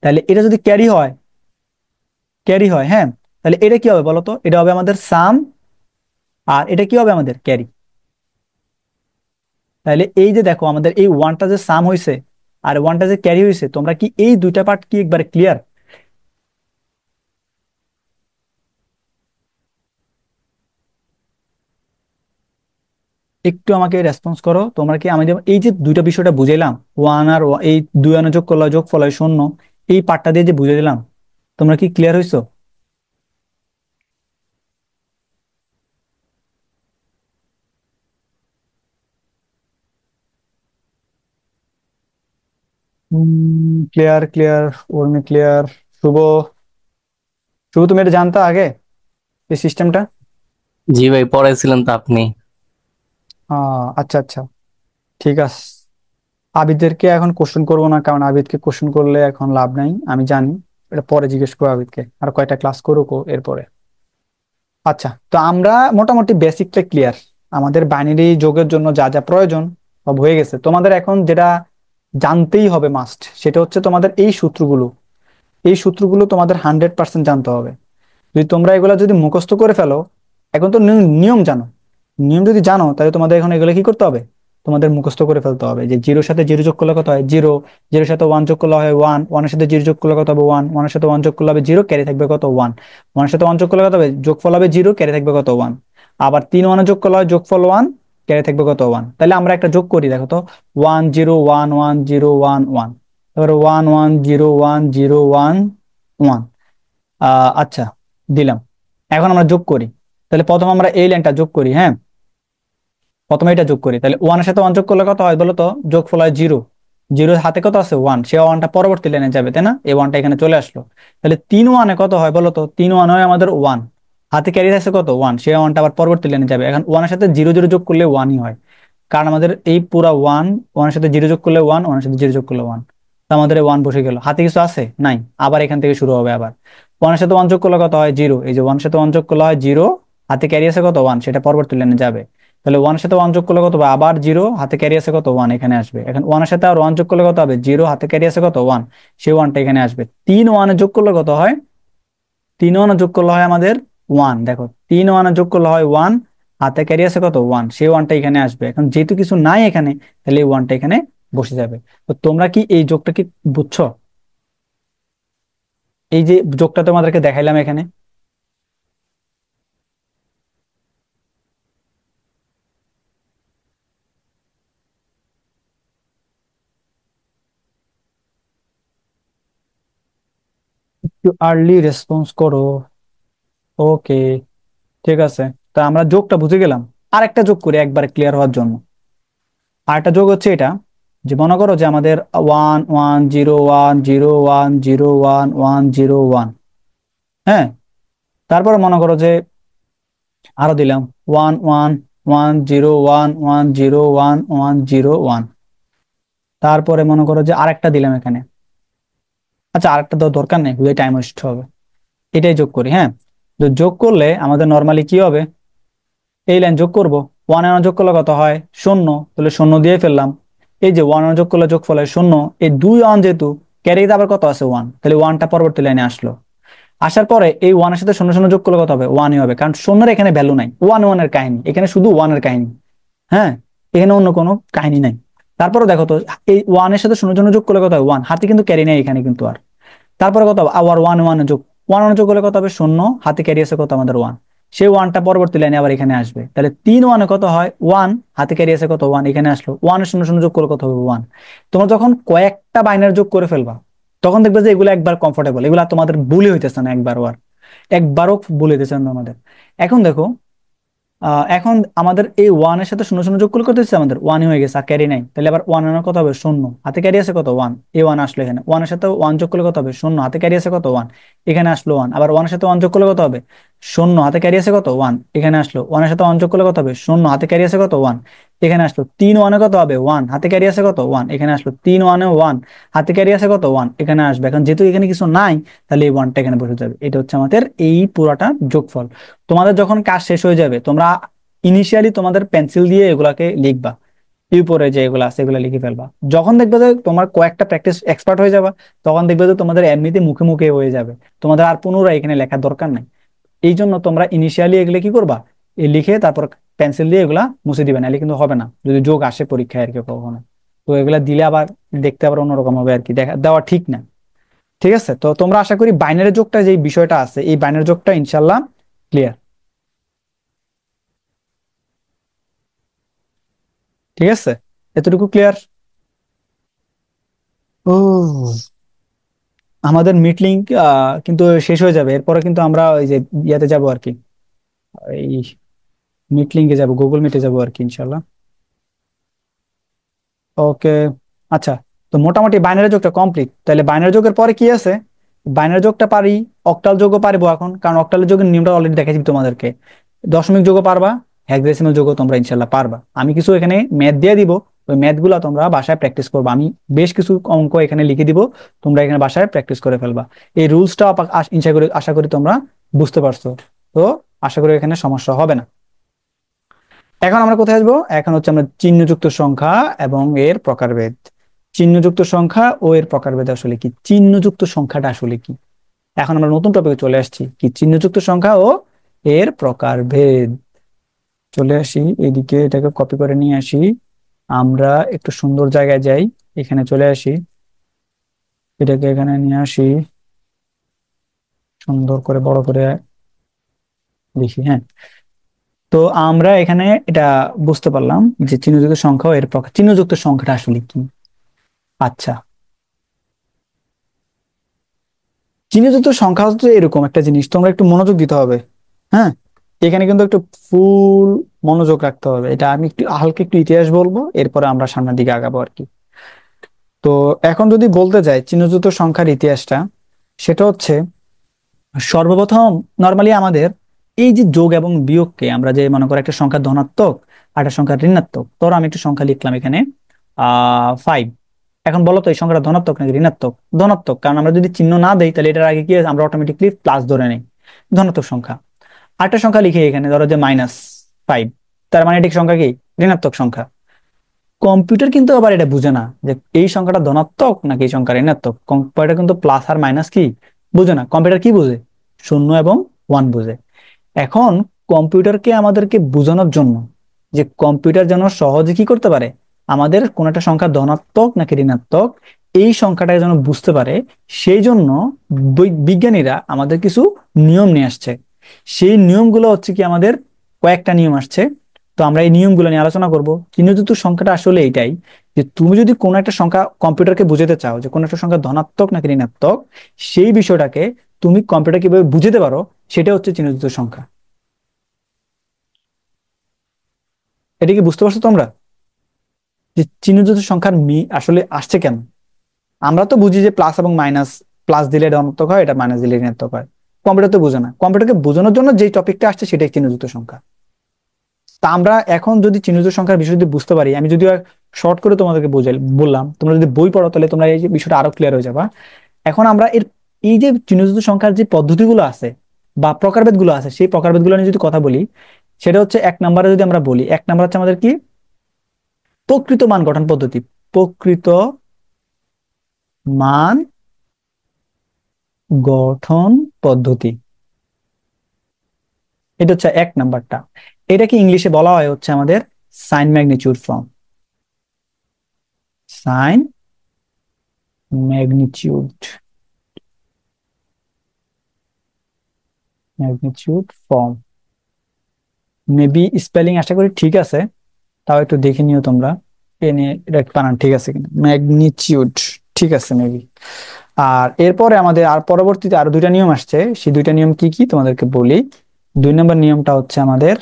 তাহলে এটা যদি ক্যারি হয়, ক্যারি হয়, হ্যাঁ, তাহলে এটা কি হবে বলতো, এটা হবে আমাদের সাম, আর এটা কি হবে আমাদের ক্যারি। তাহলে এই যে দেখো আমাদের এই ওয়ানটা যে সাম হয়েছে আর ওয়ানটা যে ক্যারি হয়েছে, তোমরা কি এই দুইটা পার্ট কি একবারে ক্লিয়ার? একটু আমাকে রেসপন্স করো, তোমরা কি আমি এই যে দুইটা বিষয়টা বুঝাইলাম, ওয়ান আর এই দুই আনা যোগ করলে যোগ ফল হয় শূন্য, এই পার্টটা দিয়ে যে বুঝে দিলাম, তোমরা কি ক্লিয়ার হইছো? Clear clear, Urmi clear, Shubho, Shubho তুমি এটা জানতা আগে এই সিস্টেমটা? জি ভাই, পড়াইছিলেন তো আপনি। আচ্ছা আচ্ছা, ঠিক আছে। আবিদদেরকে এখন কোশ্চেন করবো না, কারণ আবিদকে কোশ্চেন করলে এখন লাভ নাই, আমি জানি। এটা পরে জিজ্ঞেস করবো আবিদকে, আর কয়টা ক্লাস করুক ও এরপরে। আচ্ছা, তো আমরা মোটামুটি বেসিকটা ক্লিয়ার, আমাদের বাইনারি যোগের জন্য যা যা প্রয়োজন সব হয়ে গেছে। তোমাদের এখন যেটা জানতেই হবে মাস্ট, সেটা হচ্ছে তোমাদের এই সূত্রগুলো, এই সূত্রগুলো তোমাদের 100% জানতে হবে। যদি তোমরা এগুলা যদি মুখস্থ করে ফেলো, এখন তো নিয়ম জানো, নিয়ম যদি জানো, তাহলে তোমাদের এখন এগুলো কি করতে হবে, তোমাদের মুখস্থ করে ফেলতে হবে যে জিরোর সাথে জিরো যোগ করলে কত হয় জিরো, জিরোর সাথে ওয়ান যোগ করলে হয় ওয়ান, ওয়ানের সাথে জিরো যোগ করলে কত হবে ওয়ান, ওয়ানের সাথে ওয়ান যোগ করলে হবে জিরো, ক্যারি থাকবে কত ওয়ান, ওয়ানের সাথে ওয়ান যোগ করলে কত হবে যোগফল হবে জিরো, ক্যারি থাকবে কত ওয়ান। আবার তিন ওয়ানে যোগ করলে হয় যোগফল ওয়ান, ক্যারি থাকবে কত ওয়ান। তাহলে আমরা একটা যোগ করি, দেখো তো, one zero one one zero one one, তারপরে one one zero one zero one one. আচ্ছা, দিলাম। এখন আমরা যোগ করি, তাহলে প্রথম আমরা এই লাইনটা যোগ করি, হ্যাঁ, প্রথমে এটা যোগ করি, তাহলে ওয়ানের সাথে ওয়ান যোগ করলে কত হয় বলো তো, যোগফল হয় জিরো, জিরো হাতে কত আছে ওয়ান, সে ওয়ানটা পরবর্তী লাইনে যাবে, তাই না, এই ওয়ানটা এখানে চলে আসলো। তাহলে তিন ওয়ানে কত হয় বলো তো, তিন ওয়ান হয় আমাদের ওয়ান, হাতে ক্যারি আছে কত ওয়ান, সে ওয়ানটা আবার পরবর্তী লাইনে যাবে। এখন ওয়ানের সাথে জিরো জিরো যোগ করলে ওয়ানই হয়, কারণ আমাদের এই পুরা ওয়ান, ওয়ানের সাথে জিরো যোগ করলে ওয়ান, ওয়ানের সাথে জিরো যোগ করলে ওয়ান, তো আমাদের ওয়ান বসে গেল, হাতে কিছু আছে নাই, আবার এখান থেকে শুরু হবে আবার। ওয়ানের সাথে ওয়ান যোগ করলে কত হয় জিরো, এই যে ওয়ানের সাথে ওয়ান যোগ করলে হয় জিরো, হাতে ক্যারি আছে কত ওয়ান, সেটা পরবর্তী লাইনে যাবে। তাহলে ওয়ানের সাথে ওয়ান যোগ করলে কত হবে আবার জিরো, হাতে ক্যারি আছে কত ওয়ান, এখানে আসবে। এখন ওয়ানের সাথে আর ওয়ান যোগ করলে কত হবে জিরো, হাতে ক্যারি আছে কত ওয়ান, সেই ওয়ানটা এখানে আসবে। তিন ওয়ানে যোগ করলে কত হয়, তিন ওয়ানে যোগ করলে হয় আমাদের ওয়ান, দেখো তিন ওয়ানে যোগ করলে হয় ওয়ান, হাতে ক্যারি আছে কত ওয়ান, সেই ওয়ানটা এখানে আসবে। এখন যেহেতু কিছু নাই এখানে, তাহলে এই ওয়ানটা এখানে বসে যাবে। তো তোমরা কি এই যোগটা কি বুঝছো, এই যে যোগটা তোমাদেরকে দেখাইলাম এখানে? একটু আর্লি রেসপন্স করো। ওকে, ঠিক আছে, তা আমরা যোগটা বুঝে গেলাম। আর একটা যোগ করি একবার ক্লিয়ার হওয়ার জন্য। আর একটা যোগ হচ্ছে এটা, যে মনে করো যে আমাদের one one zero one zero one zero one one zero one, হ্যাঁ, তারপরে মনে করো যে আরো দিলাম one one one zero one one zero one one zero one, তারপরে মনে করো যে আরেকটা দিলাম এখানে। আচ্ছা, আরেকটা দেওয়ার দরকার নেই, বুঝে টাইম ওয়েস্ট হবে, এটাই যোগ করি, হ্যাঁ। তো যোগ করলে আমাদের নর্মালি কি হবে, এই লাইন যোগ করব, ওয়ান এর যোগ করলে কত হয় শূন্য, তাহলে শূন্য দিয়ে ফেললাম। এই যে ওয়ান এর যোগ করলে যোগ ফল হয় শূন্য, এই দুই ওয়ান যেহেতু, ক্যারিতে আবার কত আছে ওয়ান, তাহলে ওয়ানটা পরবর্তী লাইনে আসলো। আসার পরে এই ওয়ানের সাথে শূন্য শূন্য যোগ করলে কত হবে ওয়ানই হবে, কারণ শূন্যের এখানে ভ্যালু নাই, ওয়ান ওয়ানের কাহিনী এখানে, শুধু ওয়ানের কাহিনী, হ্যাঁ, এখানে অন্য কোনো কাহিনী নাই। তারপরে দেখো তো, এই ওয়ানের সাথে শূন্য শূন্য যোগ করলে কত হয় ওয়ান, হাতে কিন্তু ক্যারি নেই এখানে কিন্তু আর। তারপরে কত হবে আবার ওয়ান ওয়ান যোগ, ওয়ান ওয়ান যোগ করলে কত হবে শূন্য, হাতে ক্যারি আছে কত আমাদের ওয়ান, সেই ওয়ানটা পরবর্তী লাইনে আবার এখানে আসবে। তাহলে তিন ওয়ানে কত হয় ওয়ান, হাতে ক্যারি আছে কত ওয়ান, এখানে আসলো, ওয়ানের শূন্য শূন্য যোগ করলে কত হবে ওয়ান। তোমরা যখন কয়েকটা বাইনারি যোগ করে ফেলবা, তখন দেখবে যে এগুলো একবার কমফোর্টেবল, এগুলা তোমাদের ভুলই হইতেছে না, একবারও ভুল হইতেছে না আমাদের। এখন দেখো, এখন আমাদের এই ওয়ান এর সাথে শূন্য শূন্য যোগ করলে কত হচ্ছে আমাদের ওয়ানই হয়ে গেছে, আর ক্যারি নাই, তাহলে আবার ওয়ান এর কত হবে শূন্য, হাতে ক্যারি আছে কত ওয়ান, এই ওয়ান আসলো এখানে, ওয়ানের সাথে ওয়ান যোগ করলে কত হবে শূন্য, হাতে ক্যারি আছে কত ওয়ান, এখানে আসলো ওয়ান, আবার ওয়ানের সাথে ওয়ান যোগ করলে কত হবে শূন্য, হাতে ক্যারি আছে কত ওয়ান, এখানে আসলো, ওয়ানের সাথে ওয়ান যোগ করলে কত হবে শূন্য, হাতে ক্যারি আছে কত ওয়ান, এখানে আসলো, 3 ওয়ানে কত হবে? ওয়ান, হাতে ক্যারি আছে কত? ওয়ান। এখানে আসলো 3 ওয়ানে ওয়ান, হাতে ক্যারি আছে কত? ওয়ান, এখানে আসবে। এখন যেহেতু এখানে কিছু নাই, তাহলে এই ওয়ানটা এখানে বসে যাবে। এটা হচ্ছে আমাদের এই পুরাটা যোগফল। তোমাদের যখন কাজ শেষ হয়ে যাবে, তোমরা ইনিশিয়ালি তোমাদের পেন্সিল দিয়ে এগুলাকে লিখবা, এই উপরে যে এগুলো আছে এগুলো লিখে ফেলবা। যখন দেখবে যে তোমার কয়েকটা প্র্যাকটিস এক্সপার্ট হয়ে যাবে, তখন দেখবে যে তোমাদের এমনিতে মুখে মুখে হয়ে যাবে, তোমাদের আর পুনরায় এখানে লেখার দরকার নাই। এই জন্য তোমরা ইনিশিয়ালি এগুলো কি করবা, এই লিখে তারপর পেন্সিল দিয়ে এগুলা মুছে দিবে, নাহলে কিন্তু হবে না যদি যোগ আসে পরীক্ষায় আর কি কখনো। তো এগুলা দিলে আবার দেখতে আবার অন্যরকম হবে আর কি, দেখা দেওয়া ঠিক না। ঠিক আছে, তো তোমরা আশা করি বাইনারি যোগটা যে বিষয়টা আছে, এই বাইনারি যোগটা ইনশাল্লাহ ক্লিয়ার। ঠিক আছে, এতটুকু ক্লিয়ার। ও, আমাদের মিট লিঙ্ক কিন্তু শেষ হয়ে যাবে, এরপরে কিন্তু আমরা ওই যে ইয়াতে যাবো আর কি, এই মিট লিঙ্কে যাবো, গুগল মিটে যাবো আর কি ইনশাল্লাহ। ওকে, আচ্ছা। তো মোটামুটি বাইনারি যোগটা কমপ্লিট, তাহলে বাইনারি যোগের পরে কি আছে? বাইনারি যোগটা পারি, অক্টাল যোগও পারবো এখন, কারণ অক্টালের যোগের নিয়মটা অলরেডি দেখাচ্ছি তোমাদেরকে। দশমিক যোগও পারবা, হেক্সাডেসিমাল যোগও তোমরা ইনশাল্লাহ পারবা। আমি কিছু এখানে ম্যাথ দিয়ে দিব, ওই ম্যাথ গুলা তোমরা বাসায় প্র্যাকটিস করবা। আমি বেশ কিছু অঙ্ক এখানে লিখে দিব, তোমরা এখানে বাসায় প্র্যাকটিস করে ফেলবা। এই রুলসটা আশা করি তোমরা বুঝতে পারছো। তো আশা করি এখানে সমস্যা হবে না। এখন আমরা কোথায় আসবো? এখন হচ্ছে আমরা চিহ্নযুক্ত সংখ্যা এবং এর প্রকারভেদ। চিহ্নযুক্ত সংখ্যা ও এর প্রকারভেদ আসলে কি, চিহ্নযুক্ত সংখ্যাটা আসলে কি। এখন আমরা নতুন টপিকে চলে আসছি, কি চিহ্নযুক্ত সংখ্যা ও এর প্রকারভেদ। চলে আসি এদিকে, এটাকে কপি করে নিয়ে আসি। আমরা একটু সুন্দর জায়গায় যাই, এখানে চলে আসি, এটাকে এখানে নিয়ে আসি, সুন্দর করে বড় করে লিখি। হ্যাঁ, তো আমরা এখানে এটা বুঝতে পারলাম যে চিহ্নযুক্ত সংখ্যা ও এর প্রকার। চিহ্নযুক্ত সংখ্যাটা আসলে কি। আচ্ছা, চিহ্নযুক্ত সংখ্যা হচ্ছে এরকম একটা জিনিস, তোমরা একটু মনোযোগ দিতে হবে। হ্যাঁ, এখানে কিন্তু একটু ফুল মনোযোগ রাখতে হবে। এটা আমি একটু হালকা একটু ইতিহাস বলবো, এরপরে আমরা সামনের দিকে আগাবো আর কি। তো এখন যদি বলতে যাই চিহ্নযুক্ত সংখ্যার ইতিহাসটা, সেটা হচ্ছে সর্বপ্রথম নর্মালি আমাদের এই যে যোগ এবং বিয়োগকে আমরা যে মনে করো একটা সংখ্যা ধনাত্মক আর একটা সংখ্যা ঋণাত্মক, ধরো আমি একটা সংখ্যা লিখলাম এখানে 5। এখন বলো তো এই সংখ্যাটা ধনাত্মক নাকি ঋণাত্মক? ধনাত্মক, কারণ আমরা যদি চিহ্ন না দেই তাহলে এটার আগে কি হয়? আমরা অটোমেটিকলি প্লাস ধরে নেই, ধনাত্মক সংখ্যা। আরেকটা সংখ্যা লিখে এখানে ধরো যে -5, তার মানে এটি সংখ্যা কি? ঋণাত্মক সংখ্যা। কম্পিউটার কিন্তু আবার এটা বুঝে না যে এই সংখ্যাটা ধনাত্মক নাকি এই সংখ্যা ঋণাত্মক। কম্পিউটার কিন্তু প্লাস আর মাইনাস কি বুঝে না, কম্পিউটার কি বুঝে? শূন্য এবং ওয়ান বুঝে। এখন কম্পিউটারকে আমাদেরকে বোঝানোর জন্য, যে কম্পিউটার যেন সহজে কি করতে পারে, আমাদের কোন একটা সংখ্যা ধনাত্মক নাকি ঋণাত্মক এই সংখ্যাটা যেন বুঝতে পারে, সেই জন্য বিজ্ঞানীরা আমাদের কিছু নিয়ম নিয়ে আসছে। সেই নিয়মগুলো হচ্ছে কি, আমাদের কয়েকটা নিয়ম আসছে। তো আমরা এই নিয়মগুলো নিয়ে আলোচনা করব। চিহ্নযুক্ত সংখ্যাটা আসলে এইটাই, যে তুমি যদি কোনো একটা সংখ্যা কম্পিউটারকে বুঝাতে চাও যে কোনো একটা সংখ্যা ধনাত্মক নাকি ঋণাত্মক, সেই বিষয়টাকে তুমি কম্পিউটার কিভাবে বুঝতে পারো, সেটা হচ্ছে চিহ্নযুক্ত সংখ্যা। এটা কি বুঝতে পারছো তোমরা, যে চিহ্নযুক্ত সংখ্যার আসলে আসছে কেন? আমরা তো বুঝি যে প্লাস এবং মাইনাস, প্লাস দিলে ধনাত্মক হয়, এটা মাইনাস দিলে ঋণাত্মক হয়। কম্পিউটার তো বোঝে না, কম্পিউটারকে বোঝানোর জন্য যে টপিকটা আসছে সেটাই চিহ্নযুক্ত সংখ্যা। তা আমরা এখন যদি চিহ্নযুক্ত সংখ্যার বিষয় যদি বুঝতে পারি, আমি যদিও শর্ট করে তোমাদেরকে বুঝাই বললাম, তোমরা যদি বই পড়ো তাহলে তোমরা এই যে বিষয়টা আরো ক্লিয়ার হয়ে যাবা। এখন আমরা এই যে চিহ্নযুক্ত সংখ্যার যে পদ্ধতিগুলো আছে বা প্রকারভেদ গুলো আছে, সেই প্রকারভেদ গুলো নিয়ে যদি কথা বলি, সেটা হচ্ছে এক নম্বরে যদি আমরা বলি, এক নম্বর হচ্ছে আমাদের কি, প্রকৃত মান গঠন পদ্ধতি। প্রকৃত মান গঠন পদ্ধতি, এটা হচ্ছে এক নাম্বারটা। এটাকে ইংলিশে বলা হয় হচ্ছে আমাদের sign magnitude form. Sign magnitude, magnitude form. Maybe spelling আশা করি ঠিক আছে, তাও একটু দেখে নিও তোমরা। এনে এটা বানান ঠিক আছে কিনা, ম্যাগনিটিউড ঠিক আছে মেবি। আর এরপরে আমাদের আর পরবর্তীতে আরো দুইটা নিয়ম আসছে, সেই দুইটা নিয়ম কি কি তোমাদেরকে বলি। 2 নম্বর নিয়মটা হচ্ছে আমাদের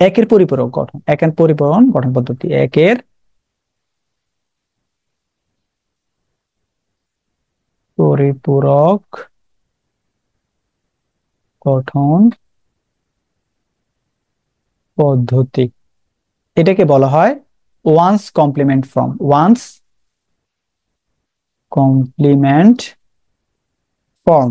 একের পরিপূরক গঠন, একের পরিপূরণ গঠন পদ্ধতি, একের পরিপূরক গঠন পদ্ধতি, এটাকে বলা হয় one's complement form. One's complement form.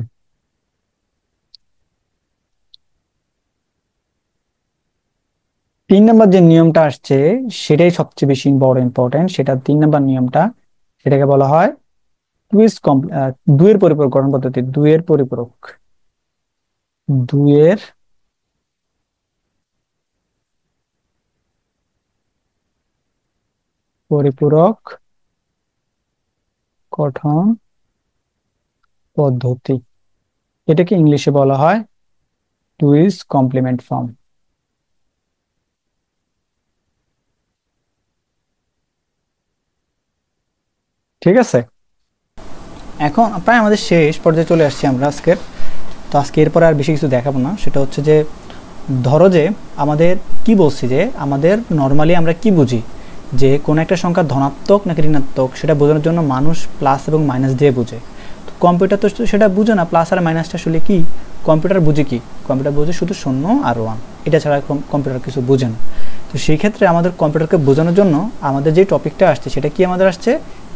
তিন নম্বর যে নিয়মটা আসছে সেটাই সবচেয়ে বেশি বড় ইম্পর্টেন্ট। সেটা 3 নম্বর নিয়মটা, সেটাকে বলা হয় টুইস্ট দুইয়ের পরিপূরক গঠন পদ্ধতি। দুইয়ের পরিপূরক, দুইয়ের পরিপূরক গঠন পদ্ধতি, এটাকে ইংলিশে বলা হয় টুইস্ট কমপ্লিমেন্ট ফর্ম। ঠিক আছে, এখন প্রায় আমাদের শেষ পর্যায়ে চলে আসছি আমরা আজকের। তো আজকে এরপরে আর বেশি কিছু দেখাবো না। সেটা হচ্ছে যে ধরো যে আমাদের কি বলছি, যে আমাদের নর্মালি আমরা কি বুঝি যে কোন একটা সংখ্যা ধনাত্মক নাকি ঋণাত্মক সেটা বোঝানোর জন্য মানুষ প্লাস এবং মাইনাস দিয়ে বুঝে। তো কম্পিউটার তো সেটা বুঝে না, প্লাস আর মাইনাসটা আসলে কি। কম্পিউটার বুঝে কি, কম্পিউটার বুঝে শুধু 0 আর 1, এটা ছাড়া কম্পিউটার কিছু বুঝে না। তো সেই ক্ষেত্রে আমাদের কম্পিউটারকে বোঝানোর জন্য আমাদের যে টপিকটা আসছে সেটা কি আমাদের আসছে,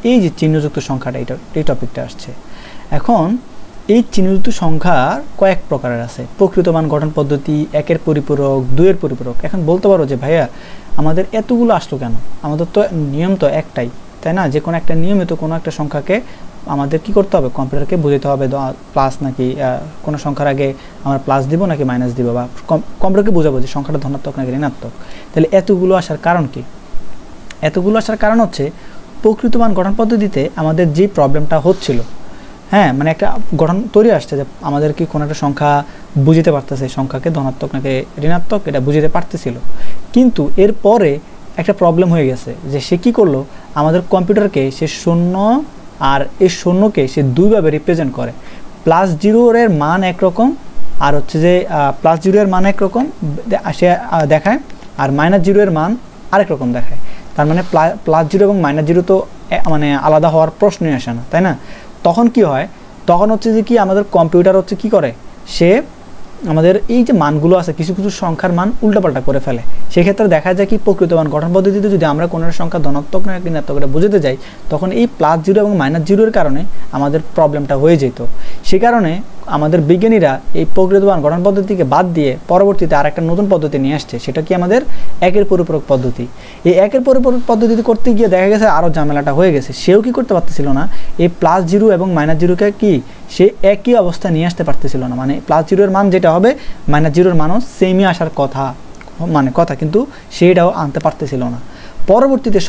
এই যে চিহ্নযুক্ত সংখ্যাটা, এই টপিকটা আসছে। এখন এই চিহ্নযুক্ত সংখ্যার কয়েক প্রকারের আছে। প্রকৃত মান গঠন পদ্ধতি, একের পরিপূরক, দুইয়ের পরিপূরক। এখন বলতে পারো যে ভাইয়া আমাদের এতগুলো আসলো কেন, আমাদের তো নিয়ম তো একটাই, তাই না? যে কোনো একটা নিয়মিত কোনো একটা সংখ্যাকে আমাদের কি করতে হবে, কম্পিউটারকে বোঝাতে হবে প্লাস নাকি কোনো সংখ্যার আগে আমরা প্লাস দিব নাকি মাইনাস দিব, বা কম্পিউটারকে বোঝাবো যে সংখ্যাটা ধনাত্মক নাকি ঋণাত্মক। তাহলে এতগুলো আসার কারণ কি? এতগুলো আসার কারণ হচ্ছে প্রকৃত মান গঠন পদ্ধতিতে আমাদের যে প্রবলেমটা হচ্ছিল, হ্যাঁ, মানে একটা গঠন তৈরি আসছে যে আমাদের কি কোনো একটা সংখ্যা বুঝতে পারতেছে সংখ্যাকে ধনাত্মক নাকি ঋণাত্মক, এটা বুঝতে পারতেছিল। কিন্তু এরপরে একটা প্রবলেম হয়ে গেছে যে সে কি করলো, আমাদের কম্পিউটারকে সে 0 আর এই 0কে সে দুইভাবে রিপ্রেজেন্ট করে। +0 এর মান একরকম, আর হচ্ছে যে +0 এর মান একরকম সে দেখায়, আর -0 এর মান আরেক রকম দেখায়। তার মানে +0 এবং -0 তো মানে আলাদা হওয়ার প্রশ্নই আসে না, তাই না? তখন কি হয়, তখন হচ্ছে যে কি আমাদের কম্পিউটার হচ্ছে কি করে, সে আমাদের এই যে মানগুলো আছে কিছু কিছু সংখ্যার মান উল্টাপাল্টা করে ফেলে। সেক্ষেত্রে দেখা যায় কি প্রকৃত মান গঠন পদ্ধতিতে যদি আমরা কোনো সংখ্যা ধনাত্মক না ঋণাত্মক এটা বুঝতে যাই, তখন এই +0 এবং -0 এর কারণে আমাদের প্রবলেমটা হয়ে যেত। সে কারণে আমাদের বিজ্ঞানীরা এই প্রকৃত মান গঠন পদ্ধতিকে বাদ দিয়ে পরবর্তীতে আর একটা নতুন পদ্ধতি নিয়ে আসছে, সেটা কি আমাদের একের পরিপূরক পদ্ধতি। এই একের পরিপূরক পদ্ধতিতে করতে গিয়ে দেখা গেছে আরও ঝামেলাটা হয়ে গেছে। সেও কি করতে পারতেছিল না, এই +0 এবং -0কে কি সে একই অবস্থা নিয়ে আসতে পারতেছিল না। মানে +0 এর মান যেটা হবে -0 এর মানও সেমই আসার কথা, মানে কথা, কিন্তু সেটাও আনতে পারতেছিল না। পরবর্তীতে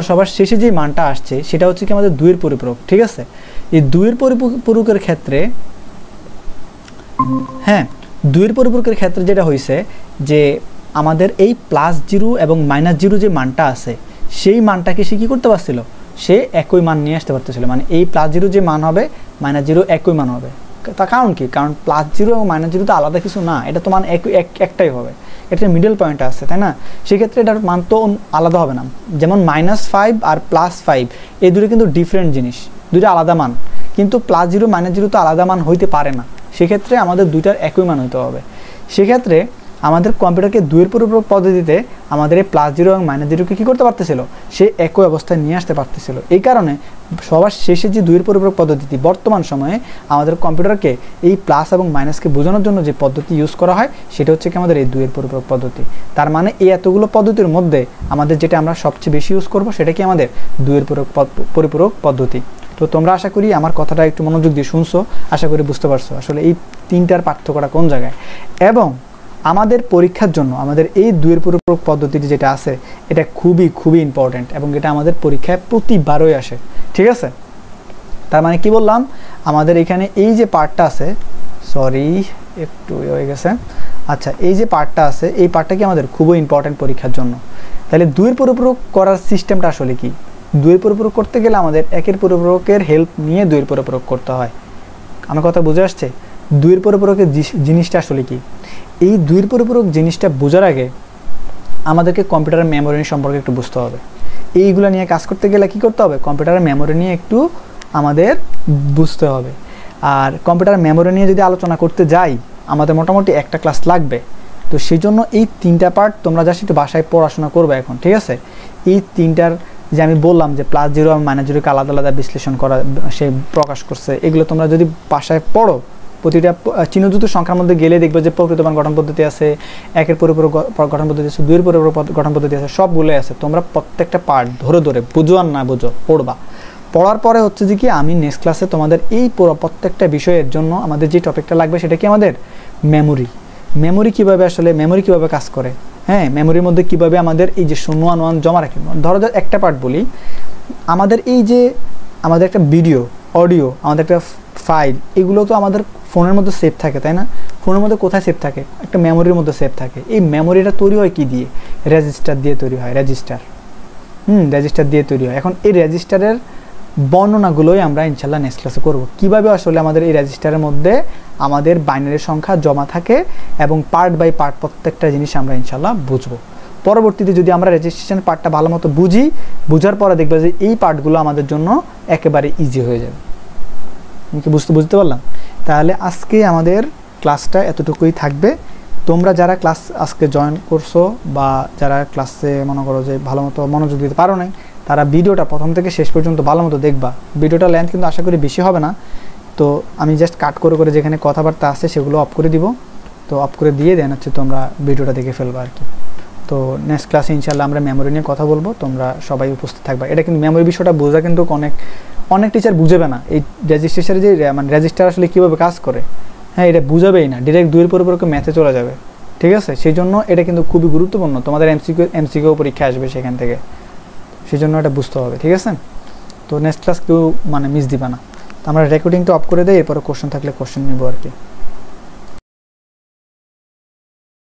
সবার শেষে যে মানটা আসছে সেটা হচ্ছে কি আমাদের দুইয়ের পরিপূরক। ঠিক আছে, এই দুইয়ের পরিপূরকের ক্ষেত্রে, হ্যাঁ, দুইয়ের পরিপূরকের ক্ষেত্রে যেটা হয়েছে যে আমাদের এই +0 এবং -0 যে মানটা আছে সেই মানটাকে সে কী করতে পারছিল, সে একই মান নিয়ে আসতে পারতেছিল। মানে এই +0 যে মান হবে -0 একই মান হবে। তার কারণ কি, কারণ +0 এবং -0 তো আলাদা কিছু না, এটা তো মান একটাই হবে, এটা মিডল পয়েন্ট আছে, তাই না? সেক্ষেত্রে এটার মান তো আলাদা হবে না। যেমন -5 আর +5 এই দুটো কিন্তু ডিফারেন্ট জিনিস, দুটো আলাদা মান, কিন্তু +0 -0 তো আলাদা মান হইতে পারে না। সেক্ষেত্রে আমাদের দুইটার একই মান হইতে হবে। সেক্ষেত্রে আমাদের কম্পিউটারকে দুইয়ের পরিপূরক পদ্ধতিতে আমাদের এই +0 এবং -0কে কী করতে পারতেছিল, সে একই অবস্থায় নিয়ে আসতে পারতেছিল। এই কারণে সবার শেষে যে দুইয়ের পরিপূরক পদ্ধতি বর্তমান সময়ে আমাদের কম্পিউটারকে এই প্লাস এবং মাইনাসকে বোঝানোর জন্য যে পদ্ধতি ইউজ করা হয় সেটা হচ্ছে কি আমাদের এই দুইয়ের পরিপূরক পদ্ধতি। তার মানে এই এতগুলো পদ্ধতির মধ্যে আমাদের যেটা আমরা সবচেয়ে বেশি ইউজ করব সেটা কি আমাদের দুইয়ের পরিপূরক পদ্ধতি। তো তোমরা আশা করি আমার কথাটা একটু মনোযোগ দিয়ে শুনছো, আশা করি বুঝতে পারছো আসলে এই তিনটার পার্থক্যটা কোন জায়গায়। এবং আমাদের পরীক্ষার জন্য আমাদের এই দুইয়ের পরিপূরক পদ্ধতিটি যেটা আছে এটা খুবই খুবই ইম্পর্ট্যান্ট, এবং এটা আমাদের পরীক্ষায় প্রতিবারই আসে। ঠিক আছে, তার মানে কি বললাম, আমাদের এখানে এই যে পার্টটা আছে, সরি একটু হয়ে গেছে, আচ্ছা, এই যে পার্টটা আছে এই পার্টটা কি আমাদের খুবই ইম্পর্ট্যান্ট পরীক্ষার জন্য। তাহলে দুইয়ের পরিপূরক করার সিস্টেমটা আসলে কি, দুইয়ের পরিপূরক করতে গেলে আমাদের একের পরিপূরকের হেল্প নিয়ে দুইয়ের পরিপূরক করতে হয়। আমার কথা বুঝে আসছে? দুইয়ের পরিপূরকের জিনিসটা আসলে কি, এই দুইয়ের পরিপূরক জিনিসটা বোঝার আগে আমাদেরকে কম্পিউটারের মেমোরি সম্পর্কে একটু বুঝতে হবে। এইগুলো নিয়ে কাজ করতে গেলে কি করতে হবে, কম্পিউটারের মেমোরি নিয়ে একটু আমাদের বুঝতে হবে। আর কম্পিউটারের মেমোরি নিয়ে যদি আলোচনা করতে যাই আমাদের মোটামুটি একটা ক্লাস লাগবে। তো সেই জন্য এই 3টা পার্ট তোমরা জাস্ট একটু বাসায় পড়াশোনা করবে এখন, ঠিক আছে? এই 3টার যে আমি বললাম যে +0 এবং -0কে আলাদা আলাদা বিশ্লেষণ করা, সে প্রকাশ করছে, এগুলো তোমরা যদি বাসায় পড়ো, প্রতিটা চিহ্নযুক্ত সংখ্যার মধ্যে গেলে দেখবে যে প্রকৃতমান গঠন পদ্ধতি আছে, 1-এর পরিপূরক গঠন পদ্ধতি আছে, 2-এর পরিপূরক গঠন পদ্ধতি আছে, সবগুলোই আছে। তোমরা প্রত্যেকটা পার্ট ধরে ধরে বুঝো আর না বুঝো পড়বা। পড়ার পরে হচ্ছে যে কি আমি নেক্সট ক্লাসে তোমাদের এই প্রত্যেকটা বিষয়ের জন্য আমাদের যে টপিকটা লাগবে সেটা কি আমাদের মেমোরি। মেমোরি কীভাবে আসলে মেমোরি কীভাবে কাজ করে, হ্যাঁ, মেমোরির মধ্যে কীভাবে আমাদের এই যে 0-1-1 জমা রাখি। ধরো একটা পার্ট বলি, আমাদের এই যে আমাদের একটা ভিডিও, অডিও, আমাদের একটা ফাইল, এগুলো তো আমাদের ফোনের মধ্যে সেভ থাকে, তাই না? ফোনের মধ্যে কোথায় সেভ থাকে? একটা মেমোরির মধ্যে সেভ থাকে। এই মেমোরিটা তৈরি হয় কি দিয়ে? রেজিস্টার দিয়ে তৈরি হয়, রেজিস্টার দিয়ে তৈরি হয়। এখন এই রেজিস্টারের বর্ণনাগুলোই আমরা ইনশাল্লাহ নেক্সট ক্লাসে করবো, কীভাবে আসলে আমাদের এই রেজিস্টারের মধ্যে আমাদের বাইনারি সংখ্যা জমা থাকে এবং পার্ট বাই পার্ট প্রত্যেকটা জিনিস আমরা ইনশাল্লাহ বুঝবো। পরবর্তীতে যদি আমরা রেজিস্ট্রেশন পার্টটা ভালো মতো বুঝার পরে দেখবে যে এই পার্টগুলো আমাদের জন্য একেবারে ইজি হয়ে যাবে। আমি কি বুঝতে পারলাম? তাহলে আজকে আমাদের ক্লাসটা এতটুকুই থাকবে। তোমরা যারা ক্লাস আজকে জয়েন করছো বা যারা ক্লাসে মনে করো যে ভালো মতো মনোযোগ দিতে পারো নাই, তারা ভিডিওটা প্রথম থেকে শেষ পর্যন্ত ভালো মতো দেখবা। ভিডিওটা লেন্থ কিন্তু আশা করি বেশি হবে না, তো আমি জাস্ট কাট করে করে যেখানে কথাবার্তা আছে সেগুলো অফ করে দিব। তো অফ করে দিয়ে দেন হচ্ছে তোমরা ভিডিওটা দেখে ফেলবা আর কি। তো নেক্সট ক্লাসে ইনশাল্লাহ আমরা মেমোরি নিয়ে কথা বলবো, তোমরা সবাই উপস্থিত থাকবা। এটা কিন্তু মেমোরি বিষয়টা বোঝা কিন্তু অনেক টিচার বুঝবে না, এই রেজিস্ট্রেশনের যে মানে রেজিস্টার আসলে কীভাবে কাজ করে, হ্যাঁ, এটা বুঝাবেই না, ডিরেক্ট 2-এর পরিপূরকে ম্যাথে চলে যাবে, ঠিক আছে? সেই জন্য এটা কিন্তু খুবই গুরুত্বপূর্ণ, তোমাদের এমসিকিউ পরীক্ষা আসবে সেখান থেকে, সেই জন্য এটা বুঝতে হবে, ঠিক আছে? তো নেক্সট ক্লাস কেউ মানে মিস দিবা না। তো আমরা রেকর্ডিংটা অফ করে দিই, এরপরে কোশ্চেন থাকলে কোশ্চেন নেবো আর কি।